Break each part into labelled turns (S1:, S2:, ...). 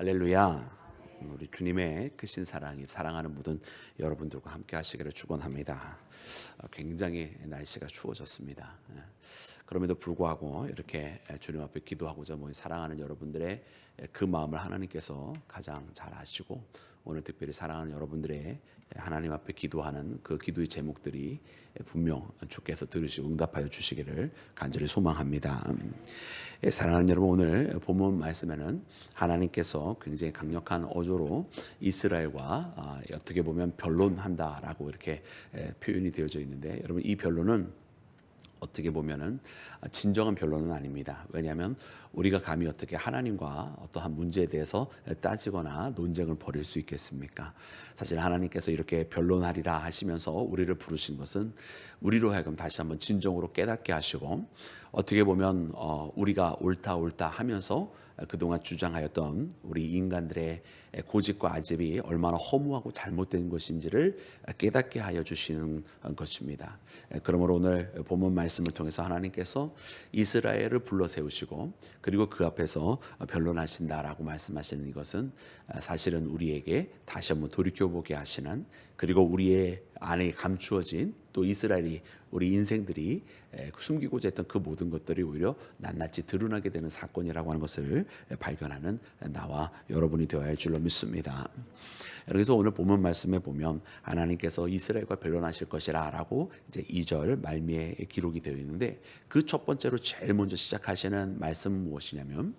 S1: 할렐루야. 우리 주님의 크신 사랑이 사랑하는 모든 여러분들과 함께 하시기를 축원합니다. 굉장히 날씨가 추워졌습니다. 그럼에도 불구하고 이렇게 주님 앞에 기도하고자 모인 사랑하는 여러분들의 그 마음을 하나님께서 가장 잘 아시고, 오늘 특별히 사랑하는 여러분들의 하나님 앞에 기도하는 그 기도의 제목들이 분명 주께서 들으시고 응답하여 주시기를 간절히 소망합니다. 사랑하는 여러분, 오늘 본문 말씀에는 하나님께서 굉장히 강력한 어조로 이스라엘과 어떻게 보면 변론한다라고 이렇게 표현이 되어져 있는데, 여러분, 이 변론은 어떻게 보면은 진정한 변론은 아닙니다. 왜냐하면 우리가 감히 어떻게 하나님과 어떠한 문제에 대해서 따지거나 논쟁을 벌일 수 있겠습니까? 사실 하나님께서 이렇게 변론하리라 하시면서 우리를 부르신 것은 우리로 하여금 다시 한번 진정으로 깨닫게 하시고, 어떻게 보면 우리가 옳다 하면서 그동안 주장하였던 우리 인간들의 고집과 아집이 얼마나 허무하고 잘못된 것인지를 깨닫게 하여 주시는 것입니다. 그러므로 오늘 본문 말씀을 통해서 하나님께서 이스라엘을 불러 세우시고 그리고 그 앞에서 변론하신다라고 말씀하시는 이것은 사실은 우리에게 다시 한번 돌이켜보게 하시는, 그리고 우리의 안에 감추어진 또 이스라엘이 우리 인생들이 숨기고자 했던 그 모든 것들이 오히려 낱낱이 드러나게 되는 사건이라고 하는 것을 발견하는 나와 여러분이 되어야 할 줄로 믿습니다. 그래서 오늘 본문 말씀에 보면 하나님께서 이스라엘과 변론하실 것이라 라고 이제 2절 말미에 기록이 되어 있는데, 그 첫 번째로 제일 먼저 시작하시는 말씀은 무엇이냐면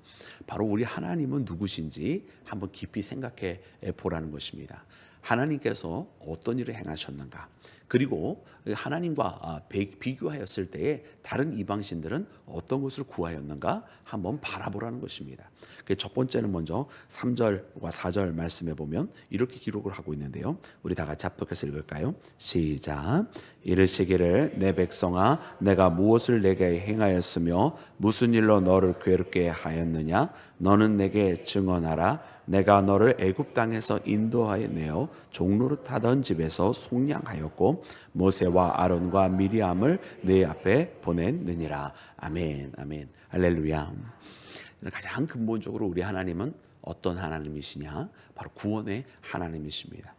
S1: 바로 우리 하나님은 누구신지 한번 깊이 생각해 보라는 것입니다. 하나님께서 어떤 일을 행하셨는가, 그리고 하나님과 비교하였을 때에 다른 이방신들은 어떤 것을 구하였는가 한번 바라보라는 것입니다. 첫 번째는 먼저 3절과 4절 말씀에 보면 이렇게 기록을 하고 있는데요, 우리 다 같이 합독해서 읽을까요? 시작. 이르시기를 내 백성아, 내가 무엇을 내게 행하였으며 무슨 일로 너를 괴롭게 하였느냐? 너는 내게 증언하라. 내가 너를 애굽 땅에서 인도하여 내어 종로릇 하던 집에서 속량하였고 모세와 아론과 미리암을 네 앞에 보냈느니라. 아멘, 아멘, 할렐루야. 가장 근본적으로 우리 하나님은 어떤 하나님이시냐? 바로 구원의 하나님이십니다.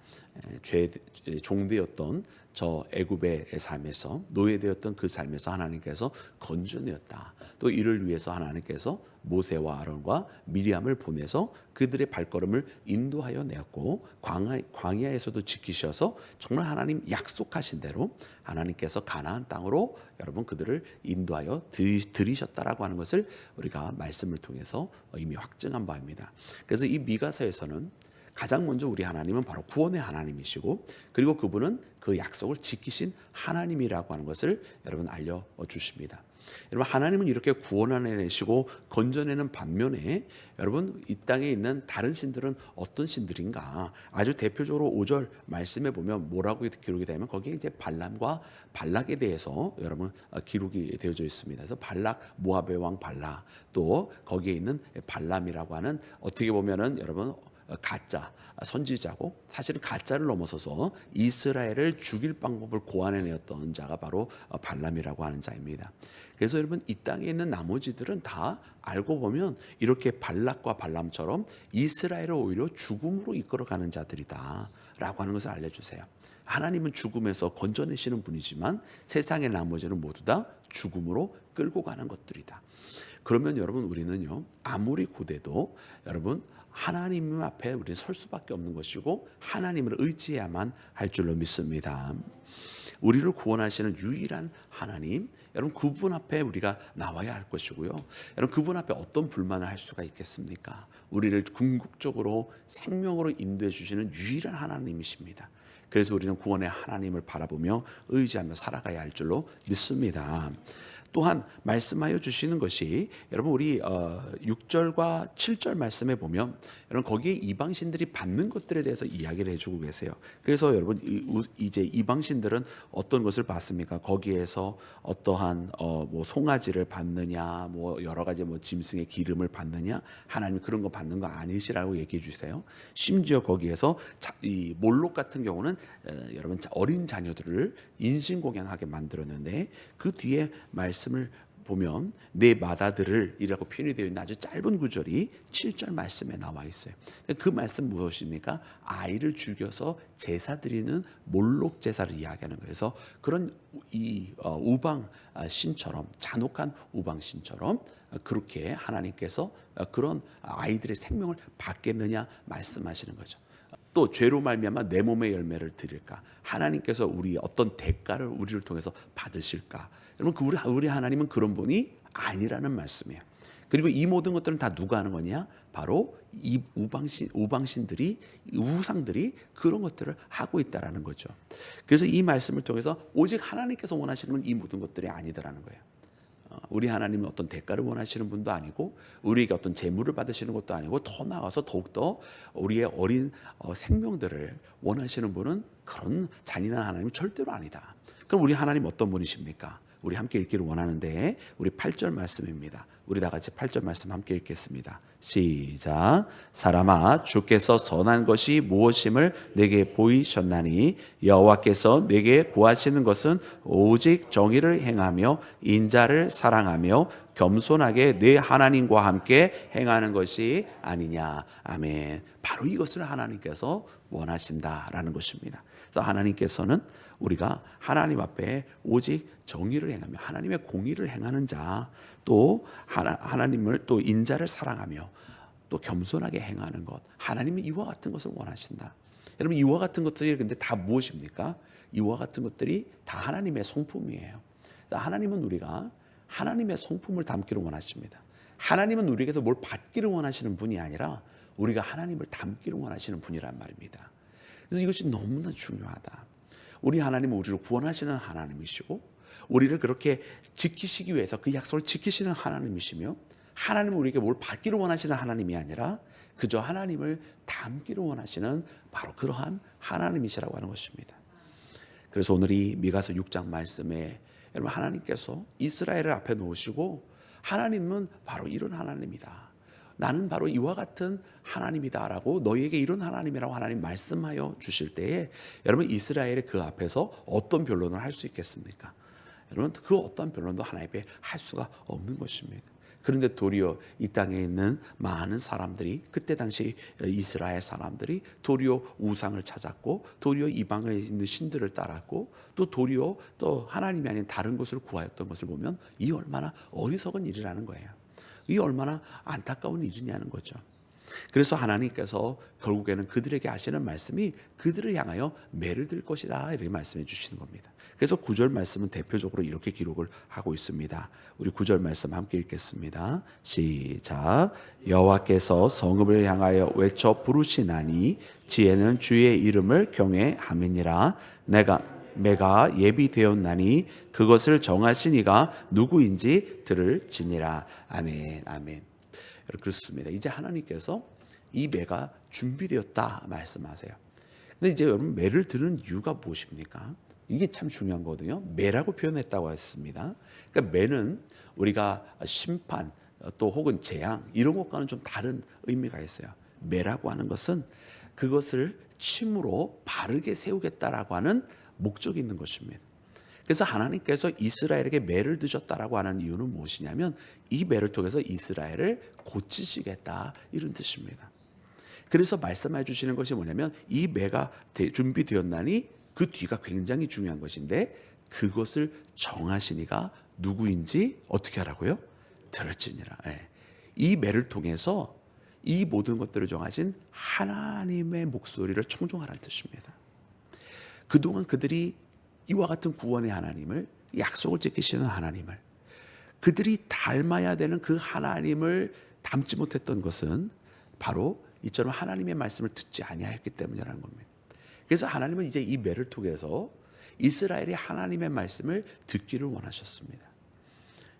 S1: 종되었던 저 애굽의 삶에서, 노예되었던 그 삶에서 하나님께서 건져내었다. 또 이를 위해서 하나님께서 모세와 아론과 미리암을 보내서 그들의 발걸음을 인도하여 내었고, 광야에서도 지키셔서 정말 하나님 약속하신 대로 하나님께서 가나안 땅으로 여러분 그들을 인도하여 들이셨다라고 하는 것을 우리가 말씀을 통해서 이미 확증한 바입니다. 그래서 이 미가서에서는 가장 먼저 우리 하나님은 바로 구원의 하나님이시고, 그리고 그분은 그 약속을 지키신 하나님이라고 하는 것을 여러분 알려주십니다. 여러분, 하나님은 이렇게 구원해내시고 건져내는 반면에 여러분 이 땅에 있는 다른 신들은 어떤 신들인가? 아주 대표적으로 5절 말씀에 보면 뭐라고 기록이 되면 거기에 이제 발람과 발락에 대해서 여러분 기록이 되어져 있습니다. 그래서 발락, 모압의 왕 발락, 또 거기에 있는 발람이라고 하는, 어떻게 보면은 여러분 가짜 선지자고, 사실은 가짜를 넘어서서 이스라엘을 죽일 방법을 고안해내었던 자가 바로 발람이라고 하는 자입니다. 그래서 여러분 이 땅에 있는 나머지들은 다 알고 보면 이렇게 발락과 발람처럼 이스라엘을 오히려 죽음으로 이끌어가는 자들이다 라고 하는 것을 알려주세요. 하나님은 죽음에서 건져내시는 분이지만 세상의 나머지는 모두 다 죽음으로 끌고 가는 것들이다. 그러면 여러분 우리는요, 아무리 고대도 여러분 하나님 앞에 우리는 설 수밖에 없는 것이고 하나님을 의지해야만 할 줄로 믿습니다. 우리를 구원하시는 유일한 하나님, 여러분 그분 앞에 우리가 나와야 할 것이고요. 여러분 그분 앞에 어떤 불만을 할 수가 있겠습니까? 우리를 궁극적으로 생명으로 인도해 주시는 유일한 하나님이십니다. 그래서 우리는 구원의 하나님을 바라보며 의지하며 살아가야 할 줄로 믿습니다. 또한 말씀하여 주시는 것이 여러분 우리 6절과 7절 말씀에 보면 여러분 거기에 이방신들이 받는 것들에 대해서 이야기를 해주고 계세요. 그래서 여러분 이제 이방신들은 어떤 것을 받습니까? 거기에서 어떠한 뭐 송아지를 받느냐, 뭐 여러 가지 뭐 짐승의 기름을 받느냐, 하나님 그런 거 받는 거 아니시라고 얘기해 주세요. 심지어 거기에서 이 몰록 같은 경우는 여러분 어린 자녀들을 인신공양하게 만들었는데 그 뒤에 말씀을 보면 내 맏아들을 이라고 표현이 되어 있는 아주 짧은 구절이 7절 말씀에 나와 있어요. 그 말씀 무엇입니까? 아이를 죽여서 제사 드리는 몰록 제사를 이야기하는 거예요. 그래서 그런 이 우방 신처럼, 잔혹한 우방 신처럼 그렇게 하나님께서 그런 아이들의 생명을 받겠느냐 말씀하시는 거죠. 또 죄로 말미암아 내 몸의 열매를 드릴까? 하나님께서 우리 어떤 대가를 우리를 통해서 받으실까? 여러분, 우리 하나님은 그런 분이 아니라는 말씀이에요. 그리고 이 모든 것들은 다 누가 하는 거냐? 바로 이 우방신들이, 우상들이 그런 것들을 하고 있다라는 거죠. 그래서 이 말씀을 통해서 오직 하나님께서 원하시는 건 이 모든 것들이 아니다라는 거예요. 우리 하나님은 어떤 대가를 원하시는 분도 아니고 우리에게 어떤 재물을 받으시는 것도 아니고 더 나아가서 더욱더 우리의 어린 생명들을 원하시는 분은 그런 잔인한 하나님은 절대로 아니다. 그럼 우리 하나님 어떤 분이십니까? 우리 함께 읽기를 원하는데 우리 8절 말씀입니다. 우리 다 같이 8절 말씀 함께 읽겠습니다. 시작. 사람아, 주께서 선한 것이 무엇임을 내게 보이셨나니 여호와께서 내게 구하시는 것은 오직 정의를 행하며 인자를 사랑하며 겸손하게 내 하나님과 함께 행하는 것이 아니냐. 아멘. 바로 이것을 하나님께서 원하신다라는 것입니다. 그래서 하나님께서는 우리가 하나님 앞에 오직 정의를 행하며 하나님의 공의를 행하는 자, 또 하나님을 또 인자를 사랑하며 또 겸손하게 행하는 것, 하나님은 이와 같은 것을 원하신다. 여러분, 이와 같은 것들이 근데 다 무엇입니까? 이와 같은 것들이 다 하나님의 성품이에요. 하나님은 우리가 하나님의 성품을 담기를 원하십니다. 하나님은 우리에게서 뭘 받기를 원하시는 분이 아니라 우리가 하나님을 담기를 원하시는 분이란 말입니다. 그래서 이것이 너무나 중요하다. 우리 하나님은 우리를 구원하시는 하나님이시고 우리를 그렇게 지키시기 위해서 그 약속을 지키시는 하나님이시며 하나님은 우리에게 뭘 받기를 원하시는 하나님이 아니라 그저 하나님을 담기를 원하시는 바로 그러한 하나님이시라고 하는 것입니다. 그래서 오늘 이 미가서 6장 말씀에 여러분, 하나님께서 이스라엘을 앞에 놓으시고 하나님은 바로 이런 하나님이다. 나는 바로 이와 같은 하나님이다라고 너희에게 이런 하나님이라고 하나님 말씀하여 주실 때에 여러분, 이스라엘이 그 앞에서 어떤 변론을 할 수 있겠습니까? 여러분, 그 어떤 변론도 하나님 앞에 할 수가 없는 것입니다. 그런데 도리어 이 땅에 있는 많은 사람들이, 그때 당시 이스라엘 사람들이 도리어 우상을 찾았고 도리어 이방에 있는 신들을 따랐고 또 도리어 또 하나님이 아닌 다른 것을 구하였던 것을 보면 이 얼마나 어리석은 일이라는 거예요. 이 얼마나 안타까운 일이냐는 거죠. 그래서 하나님께서 결국에는 그들에게 하시는 말씀이 그들을 향하여 매를 들 것이다, 이렇게 말씀해 주시는 겁니다. 그래서 9절 말씀은 대표적으로 이렇게 기록을 하고 있습니다. 우리 9절 말씀 함께 읽겠습니다. 시작. 여호와께서 성읍을 향하여 외쳐 부르시나니 지혜는 주의 이름을 경외함이니라. 내가 예비되었나니 그것을 정하신 이가 누구인지 들을지니라. 아멘. 아멘. 그렇습니다. 이제 하나님께서 이 매가 준비되었다 말씀하세요. 근데 이제 여러분, 매를 드는 이유가 무엇입니까? 이게 참 중요한 거거든요. 매라고 표현했다고 했습니다. 그러니까 매는 우리가 심판 또 혹은 재앙 이런 것과는 좀 다른 의미가 있어요. 매라고 하는 것은 그것을 침으로 바르게 세우겠다라고 하는 목적이 있는 것입니다. 그래서 하나님께서 이스라엘에게 매를 드셨다라고 하는 이유는 무엇이냐면 이 매를 통해서 이스라엘을 고치시겠다, 이런 뜻입니다. 그래서 말씀해 주시는 것이 뭐냐면 이 매가 준비되었나니 그 뒤가 굉장히 중요한 것인데 그것을 정하신 이가 누구인지 어떻게 하라고요? 들을지니라. 이 매를 통해서 이 모든 것들을 정하신 하나님의 목소리를 청종하라는 뜻입니다. 그동안 그들이 이와 같은 구원의 하나님을, 약속을 지키시는 하나님을, 그들이 닮아야 되는 그 하나님을 닮지 못했던 것은 바로 이처럼 하나님의 말씀을 듣지 아니하였기 때문이라는 겁니다. 그래서 하나님은 이제 이 매를 통해서 이스라엘이 하나님의 말씀을 듣기를 원하셨습니다.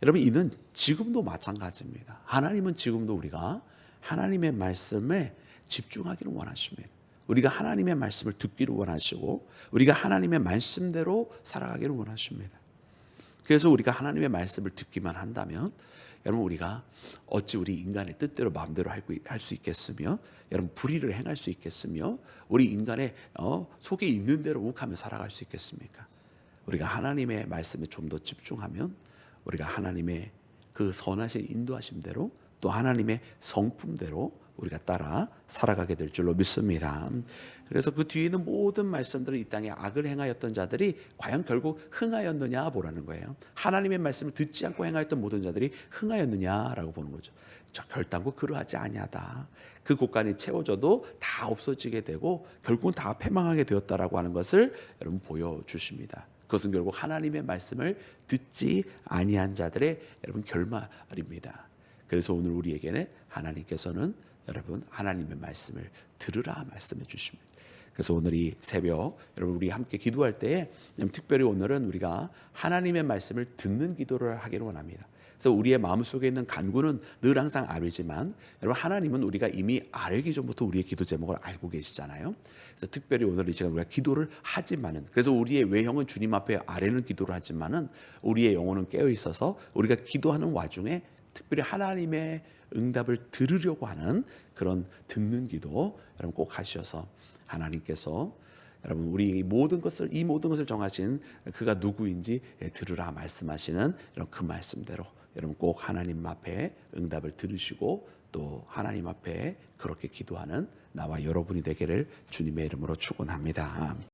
S1: 여러분, 이는 지금도 마찬가지입니다. 하나님은 지금도 우리가 하나님의 말씀에 집중하기를 원하십니다. 우리가 하나님의 말씀을 듣기를 원하시고 우리가 하나님의 말씀대로 살아가기를 원하십니다. 그래서 우리가 하나님의 말씀을 듣기만 한다면 여러분, 우리가 어찌 우리 인간의 뜻대로 마음대로 할 수 있겠으며 여러분, 불의를 행할 수 있겠으며 우리 인간의 속에 있는 대로 욱하며 살아갈 수 있겠습니까? 우리가 하나님의 말씀에 좀 더 집중하면 우리가 하나님의 그 선하신 인도하심대로 또 하나님의 성품대로 우리가 따라 살아가게 될 줄로 믿습니다. 그래서 그 뒤에 있는 모든 말씀들은 이 땅에 악을 행하였던 자들이 과연 결국 흥하였느냐 보라는 거예요. 하나님의 말씀을 듣지 않고 행하였던 모든 자들이 흥하였느냐라고 보는 거죠. 저 결단코 그러하지 아니하다. 그 곳간이 채워져도 다 없어지게 되고 결국은 다 패망하게 되었다라고 하는 것을 여러분 보여주십니다. 그것은 결국 하나님의 말씀을 듣지 아니한 자들의 여러분 결말입니다. 그래서 오늘 우리에게는 하나님께서는 여러분 하나님의 말씀을 들으라 말씀해 주십니다. 그래서 오늘 이 새벽 여러분 우리 함께 기도할 때에 특별히 오늘은 우리가 하나님의 말씀을 듣는 기도를 하기를 원합니다. 그래서 우리의 마음속에 있는 간구는 늘 항상 아뢰지만 여러분 하나님은 우리가 이미 아뢰기 전부터 우리의 기도 제목을 알고 계시잖아요. 그래서 특별히 오늘 이 시간 우리가 기도를 하지만은 그래서 우리의 외형은 주님 앞에 아뢰는 기도를 하지만은 우리의 영혼은 깨어 있어서 우리가 기도하는 와중에 특별히 하나님의 응답을 들으려고 하는 그런 듣는 기도 여러분 꼭 하셔서 하나님께서 여러분 우리 이 모든 것을 정하신 그가 누구인지 들으라 말씀하시는 이런 그 말씀대로 여러분 꼭 하나님 앞에 응답을 들으시고 또 하나님 앞에 그렇게 기도하는 나와 여러분이 되기를 주님의 이름으로 축원합니다.